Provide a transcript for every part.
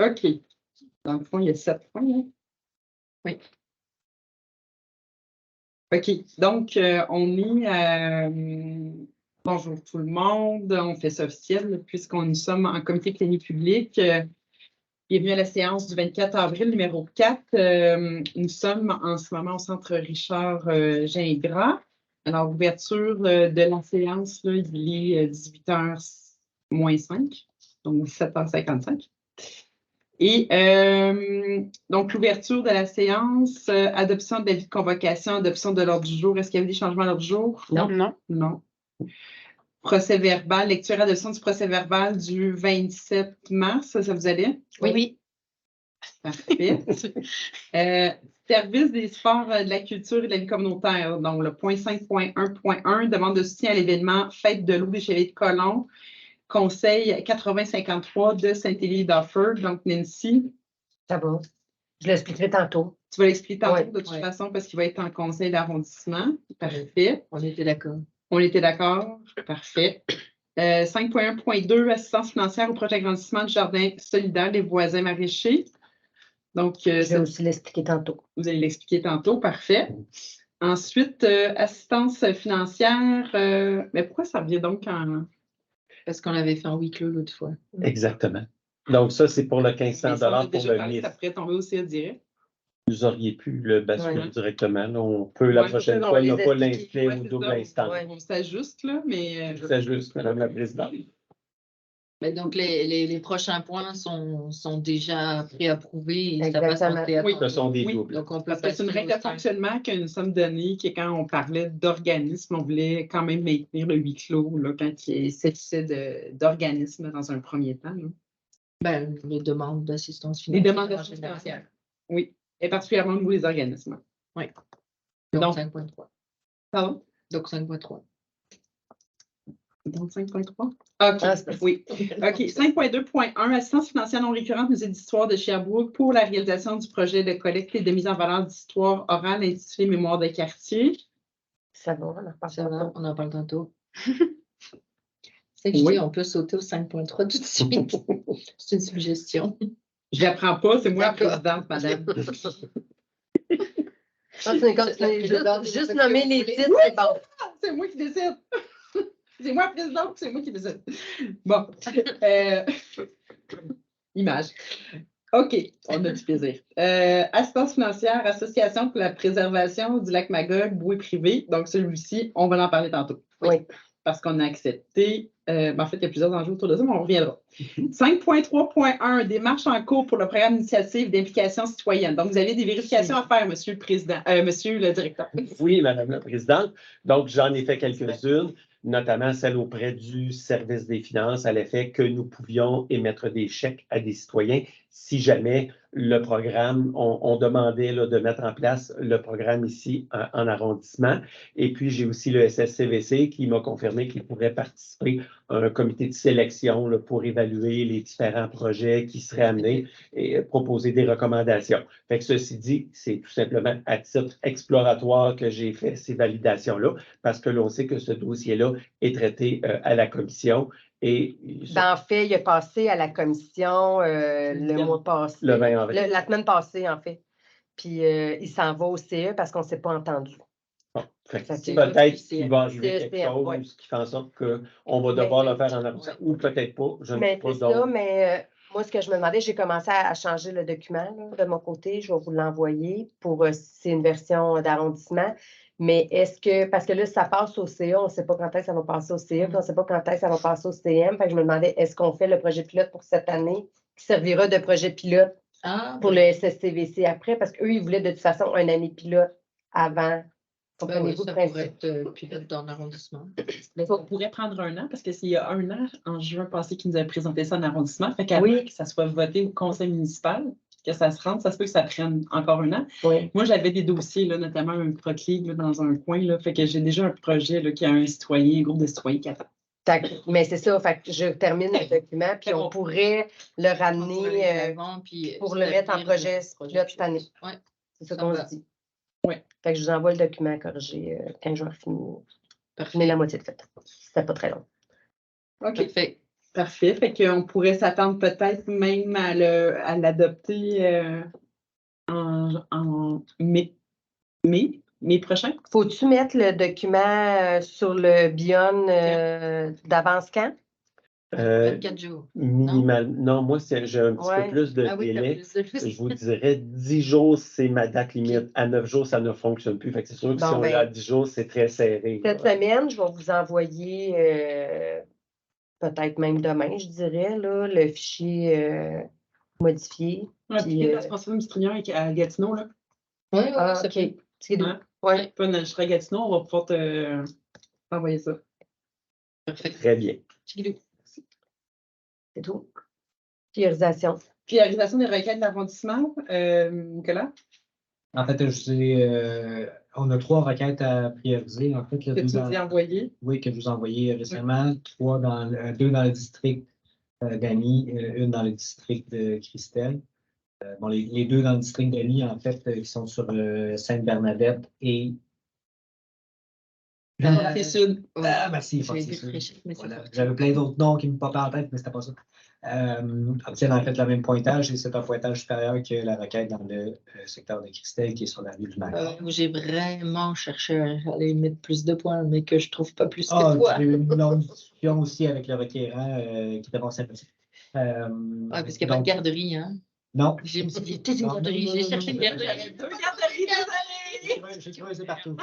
OK. Dans le fond, il y a 7 points. Hein? Oui. OK. Donc, on est... bonjour tout le monde. On fait ça officiel puisqu'on nous sommes en comité plénipublic. Bienvenue à la séance du 24 avril, numéro 4. Nous sommes en ce moment au centre Richard Gingras. Alors, ouverture de la séance, là, il est 18h moins 5, donc 17h55. Et donc, l'ouverture de la séance, adoption de l'avis de convocation, adoption de l'ordre du jour. Est-ce qu'il y avait des changements à l'ordre du jour? Non. Non. Procès verbal, lecture et adoption du procès verbal du 27 mars, ça vous allait? Oui. Parfait. Service des sports, de la culture et de la vie communautaire. Donc, le point 5.1.1, demande de soutien à l'événement Fête de l'eau des Chevaliers de Colomb, Conseil 8053 de Saint-Élie-d'Offord. Donc, Nancy. Ça va. Je l'expliquerai tantôt. Tu vas l'expliquer tantôt Oui, de toute façon parce qu'il va être en conseil d'arrondissement. Parfait. On était d'accord. On était d'accord? Parfait. 5.1.2, assistance financière au projet d'agrandissement du jardin solidaire des voisins maraîchers. Donc, je vais aussi l'expliquer tantôt. Vous allez l'expliquer tantôt. Parfait. Ensuite, assistance financière. Mais pourquoi ça revient donc en... Parce qu'on l'avait fait en huis clos l'autre fois. Exactement. Donc, ça, c'est pour le 1500 Mais ça, on a pour déjà le parlé, ministre. ça pourrait tomber au CA direct. Vous auriez pu le basculer Ouais. directement. Là, on peut la Ouais, prochaine ça, fois, on il n'y a les pas explique. l'inscrire Ouais, ou c'est double ça. instant. Ouais. On s'ajuste, là, mais... C'est juste, Madame la Présidente. Mais donc, les prochains points sont déjà préapprouvés et ça passe Exactement. en théâtre. Oui. Ce sont des Oui. doubles. Donc, on peut Parce que c'est une passer règle de fonctionnement que nous sommes donnée, que quand on parlait d'organisme, on voulait quand même maintenir le huis clos, là, quand il s'agissait d'organisme dans un premier temps. Là. les demandes d'assistance Les financière. demandes d'assistance financière. Oui. Et particulièrement au niveau des organismes. Oui. Donc, Donc 5.3. Pardon? Donc 5.3. Donc 5.3? OK. Oui. OK. 5.2.1, assistance financière non récurrente musée d'histoire de Sherbrooke pour la réalisation du projet de collecte et de mise en valeur d'histoire orale intitulé Mémoire de quartier. Ça va, on en reparle Ça va, tantôt. on en parle tantôt. C'est que je dis, on peut sauter au 5.3 tout de suite. C'est une suggestion. Je ne l'apprends pas, c'est moi la D'accord. présidente, madame. Juste nommer les titres, c'est bon. C'est moi qui décide. C'est moi la présidente, c'est moi qui décide. Bon. Image. OK, on a du plaisir. Assistance financière, Association pour la préservation du lac Magog, bouée privée. Donc, celui-ci, on va en parler tantôt. Oui. Parce qu'on a accepté. En fait, il y a plusieurs enjeux autour de ça, mais on reviendra. 5.3.1, démarche en cours pour le programme d'initiative d'implication citoyenne. Donc, vous avez des vérifications à faire, Monsieur le Président, Monsieur le Directeur. Oui, Madame la Présidente. Donc, j'en ai fait quelques-unes, notamment celle auprès du service des finances, à l'effet que nous pouvions émettre des chèques à des citoyens si jamais le programme, on demandait là, de mettre en place le programme ici en arrondissement. Et puis, j'ai aussi le SSCVC qui m'a confirmé qu'il pourrait participer à un comité de sélection là, pour évaluer les différents projets qui seraient amenés et proposer des recommandations. Fait que ceci dit, c'est tout simplement à titre exploratoire que j'ai fait ces validations-là, parce que l'on sait que ce dossier-là est traité à la commission. Et En fait, il est passé à la commission le mois passé. Le 20 avril. La semaine passée, en fait. Puis il s'en va au CE parce qu'on ne s'est pas entendu. Bon, peut-être c'est qu'il va arriver quelque CSPM, chose ouais. qui fait en sorte qu'on va devoir le faire en arrondissement, ou peut-être pas. Je ne sais Mais pas c'est ça, mais moi, ce que je me demandais, j'ai commencé à changer le document là, de mon côté. Je vais vous l'envoyer pour c'est une version d'arrondissement. Mais est-ce que, parce que là, ça passe au CA, on ne sait pas quand est-ce que ça va passer au CA, puis on ne sait pas quand est-ce que ça va passer au CM. Fait que je me demandais, est-ce qu'on fait le projet pilote pour cette année qui servira de projet pilote pour le SSCVC après? Parce qu'eux, ils voulaient de toute façon une année pilote avant. Comprenez-vous ça le principe? pourrait être pilote dans l'arrondissement. On pourrait prendre un an, parce que s'il y a un an, en juin passé, qu'ils nous avaient présenté ça en arrondissement, fait qu'avant que ça soit voté au conseil municipal, que ça se rende, ça se peut que ça prenne encore un an. Oui. Moi, j'avais des dossiers, là, notamment un Proclig dans un coin, là, fait que j'ai déjà un projet là, qui a un citoyen, un groupe de citoyens qui attend. Mais c'est ça, fait que je termine le document, puis on pourrait le ramener pour le mettre en projet pilote cette année. Oui. C'est ça qu'on se dit. Oui. Fait que je vous envoie le document corrigé quand je vais finir. Parfait. Mais la moitié de fait. C'était pas très long. OK. Parfait. Parfait. Fait qu'on pourrait s'attendre peut-être même à l'adopter en mai prochain. Faut-tu mettre le document sur le Beyond d'avance quand? 24 jours. Minimal. Non, moi, j'ai un petit Ouais. peu plus de Ah oui, t'as délai. plus de- Je vous dirais 10 jours, c'est ma date limite. À 9 jours, ça ne fonctionne plus. Fait que c'est sûr que Bon, si on ben, l'a à 10 jours, c'est très serré. Cette là. semaine, je vais vous envoyer, peut-être même demain, je dirais, là, le fichier modifié. Ouais, Puis, puis responsable Mistrignon à Gatineau, là. Oui, Ah, ça OK. peut. Skidoo. Hein? Ouais. Pas je serai à Gatineau, on va pouvoir envoyer ça. Parfait. Très bien. Chigidou. C'est tout. Priorisation. Priorisation des requêtes d'arrondissement, Nicolas, En fait, on a 3 requêtes à prioriser. En fait, que tu nous as envoyé. oui, que je vous ai envoyé récemment. 2 dans le district d'Annie, 1 dans le district de Christelle. Bon, les 2 dans le district d'Annie, en fait, qui sont sur Sainte-Bernadette et. Fortier-Sud. Ah, merci, J'ai Fortier-Sud. réfléchi, mais c'est Voilà. Fortier. J'avais plein d'autres noms qui me popaient en tête, mais c'était pas ça. Obtiennent en fait le même pointage et c'est un pointage supérieur que la requête dans le secteur de Christelle qui est sur la rue du Marais. Où j'ai vraiment cherché à aller mettre plus de points, mais que je trouve pas plus Ah, que toi. j'ai eu une longue discussion aussi avec le requérant qui était bon sympathique. Ouais, parce qu'il n'y a pas de garderie, hein. Non. Je me suis dit, peut-être une Non, garderie. non, J'ai non, cherché non, une non, garderie. Deux garderies, désolée! J'ai creusé partout.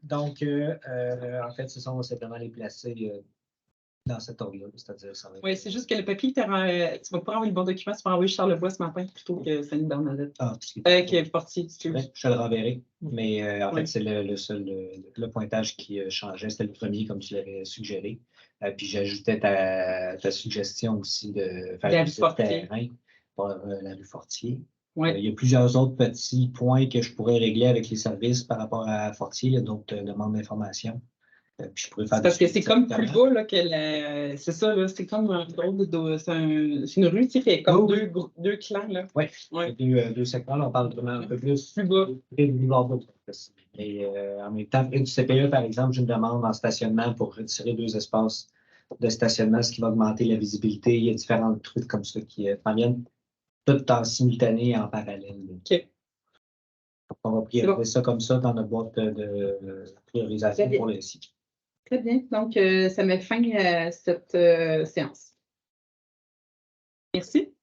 Donc, en fait, ce sont simplement les placer dans cet ordre-là, c'est-à-dire ça va être- Oui, c'est juste que le papier, tu vas pas envoyer le bon document, tu vas envoyer Charlevoix ce matin plutôt que Sainte-Bernadette. Ah, parce que- Que Fortier, excuse. Ouais, je te le renverrai. Mais en Ouais. fait, c'est le seul le pointage qui changeait. C'était le premier, comme tu l'avais suggéré. Puis j'ajoutais ta suggestion aussi de faire La un rue petit Fortier. terrain pour la rue Fortier. Ouais. Il y a plusieurs autres petits points que je pourrais régler avec les services par rapport à Fortier, il y a d'autres demandes d'informations. Puis je pourrais faire C'est parce que des c'est comme plus directement. bas là, c'est ça, là, c'est comme un drôle c'est une rue, tu sais, qui est comme Oui, deux clans, là. Oui, Ouais. deux secteurs, là, on parle vraiment un peu plus Plus bas. près du boulevard de l'Ouest. Et en même temps, près du CPE, par exemple, j'ai une demande en stationnement pour retirer 2 espaces de stationnement, ce qui va augmenter la visibilité. Il y a différents trucs comme ça qui s'en viennent tout en simultané et en parallèle. OK. Donc, on va prioriser ça comme ça dans notre boîte de priorisation pour le site. Très bien. Donc, ça met fin à cette séance. Merci.